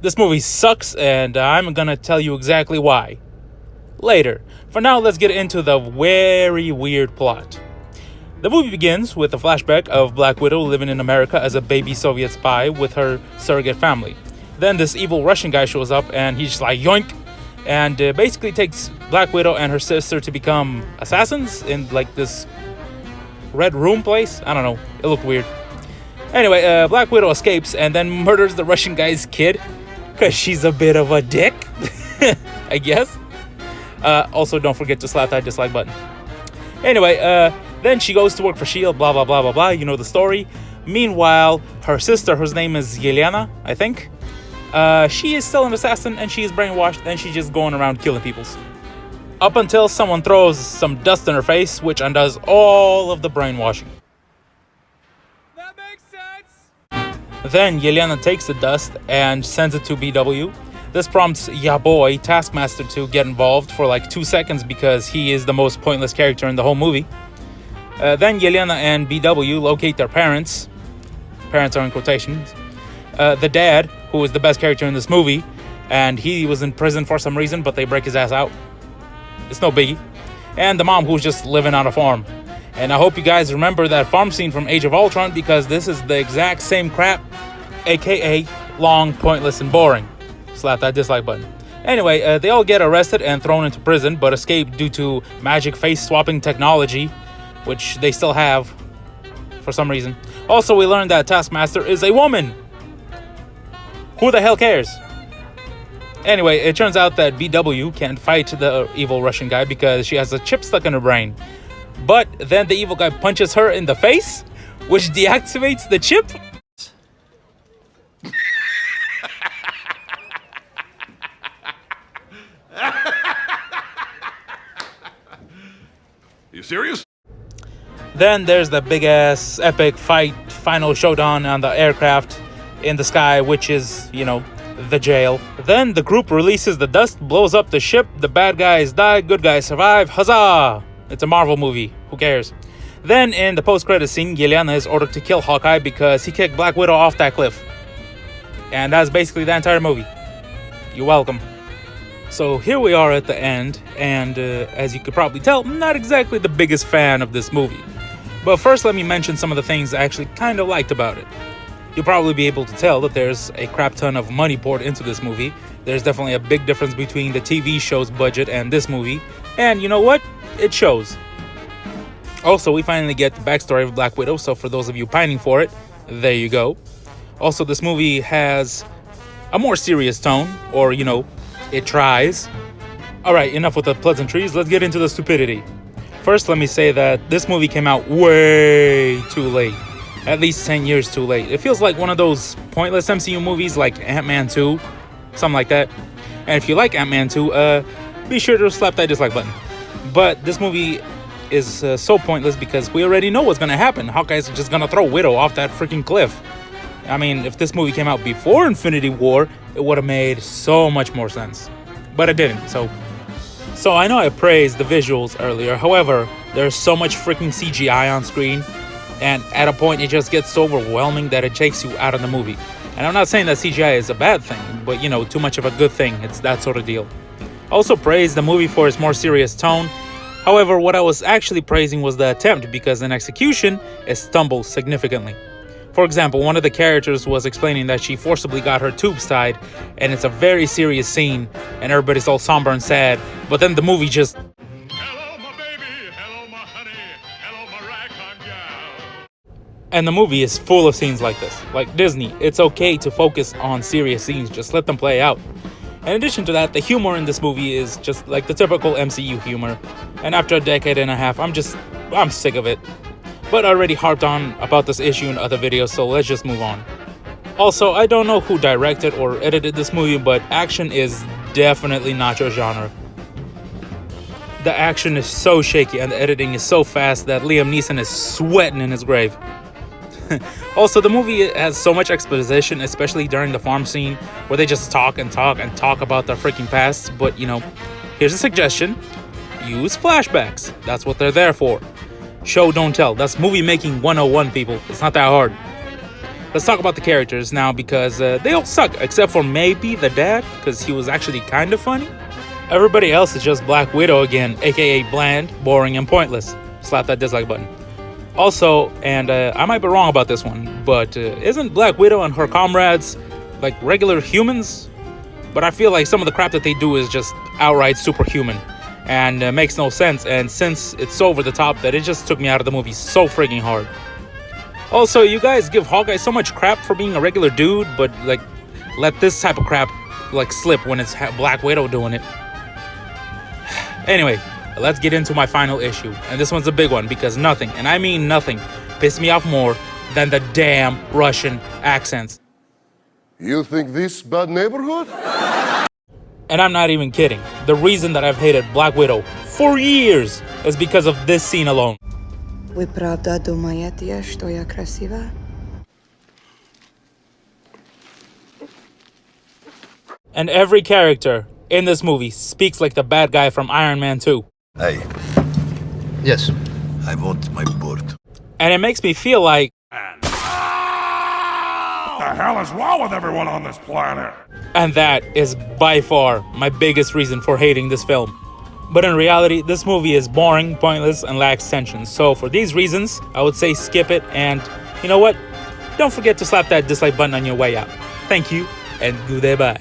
This movie sucks, and I'm gonna tell you exactly why later. For now, let's get into the very weird plot. The movie begins with a flashback of Black Widow living in America as a baby Soviet spy with her surrogate family. Then this evil Russian guy shows up and he's just like yoink, and basically takes Black Widow and her sister to become assassins in like this red room place. I don't know, it looked weird. Anyway, Black Widow escapes and then murders the Russian guy's kid because she's a bit of a dick, I guess. Also, don't forget to slap that dislike button. Anyway, then she goes to work for S.H.I.E.L.D., blah, blah, blah, blah, blah. You know the story. Meanwhile, her sister, whose name is Yelena, I think, she is still an assassin and she is brainwashed and she's just going around killing people. Up until someone throws some dust in her face, which undoes all of the brainwashing. That makes sense! Then Yelena takes the dust and sends it to BW. This prompts ya boy, Taskmaster, to get involved for like 2 seconds because he is the most pointless character in the whole movie. Then Yelena and BW locate their parents. Parents are in quotations. The dad, who is the best character in this movie, and he was in prison for some reason, but they break his ass out. It's no biggie. And the mom, who's just living on a farm. And I hope you guys remember that farm scene from Age of Ultron because this is the exact same crap, aka long, pointless, and boring. Slap that dislike button. Anyway, they all get arrested and thrown into prison, but escape due to magic face-swapping technology, which they still have for some reason. Also, we learned that Taskmaster is a woman. Who the hell cares? Anyway, it turns out that BW can't fight the evil Russian guy because she has a chip stuck in her brain. But then the evil guy punches her in the face, which deactivates the chip. You serious? Then there's the big ass epic fight, final showdown on the aircraft in the sky, which is, you know, the jail. Then the group releases the dust, blows up the ship, the bad guys die, good guys survive, huzzah! It's a Marvel movie, who cares? Then in the post-credit scene, Yelena is ordered to kill Hawkeye because he kicked Black Widow off that cliff. And that's basically the entire movie. You're welcome. So here we are at the end, and as you could probably tell, I'm not exactly the biggest fan of this movie. But first let me mention some of the things I actually kind of liked about it. You'll probably be able to tell that there's a crap ton of money poured into this movie. There's definitely a big difference between the TV show's budget and this movie, and you know what? It shows. Also, we finally get the backstory of Black Widow, so for those of you pining for it, there you go. Also, this movie has a more serious tone, or you know, it tries. Alright, enough with the pleasantries, let's get into the stupidity. First, let me say that this movie came out way too late. At least 10 years too late. It feels like one of those pointless MCU movies like Ant-Man 2, something like that. And if you like Ant-Man 2, be sure to slap that dislike button. But this movie is so pointless because we already know what's gonna happen. Hawkeye's just gonna throw Widow off that freaking cliff. I mean, if this movie came out before Infinity War, it would have made so much more sense. But it didn't, so I know I praised the visuals earlier. However, there's so much freaking CGI on screen, and at a point it just gets so overwhelming that it takes you out of the movie. And I'm not saying that CGI is a bad thing, but you know, too much of a good thing. It's that sort of deal. Also praised the movie for its more serious tone. However, what I was actually praising was the attempt, because in execution, it stumbles significantly. For example, one of the characters was explaining that she forcibly got her tubes tied, and it's a very serious scene, and everybody's all somber and sad, but then the movie just... Hello, my baby. Hello, my honey. Hello, my ragtime gal. And the movie is full of scenes like this. Like Disney, it's okay to focus on serious scenes, just let them play out. In addition to that, the humor in this movie is just like the typical MCU humor. And after a decade and a half, I'm sick of it. But I already harped on about this issue in other videos, so let's just move on. Also, I don't know who directed or edited this movie, but action is definitely not your genre. The action is so shaky and the editing is so fast that Liam Neeson is sweating in his grave. Also, the movie has so much exposition, especially during the farm scene, where they just talk and talk and talk about their freaking pasts. But, you know, here's a suggestion. Use flashbacks. That's what they're there for. Show, don't tell. That's movie making 101, people. It's not that hard. let's talk about the characters now because they all suck except for maybe the dad because he was actually kind of funny. Everybody else is just Black Widow again, aka bland, boring, and pointless. Slap that dislike button. Also, and I might be wrong about this one, but isn't Black Widow and her comrades like regular humans? But I feel like some of the crap that they do is just outright superhuman and makes no sense. And since it's so over the top that it just took me out of the movie so freaking hard. Also, you guys give Hawkeye so much crap for being a regular dude, but like let this type of crap like slip when it's Black Widow doing it. Anyway, let's get into my final issue. And this one's a big one because nothing, and I mean nothing, pissed me off more than the damn Russian accents. You think this bad neighborhood? And I'm not even kidding. The reason that I've hated Black Widow for years is because of this scene alone. Вы правда думаете, что я красива? And every character in this movie speaks like the bad guy from Iron Man 2. Hey, Yes. I want my board. And it makes me feel like, What the hell is wrong with everyone on this planet? and that is by far my biggest reason for hating this film. But in reality, this movie is boring, pointless, and lacks tension. So for these reasons, I would say skip it. And you know what? Don't forget to slap that dislike button on your way out. Thank you, and goodbye.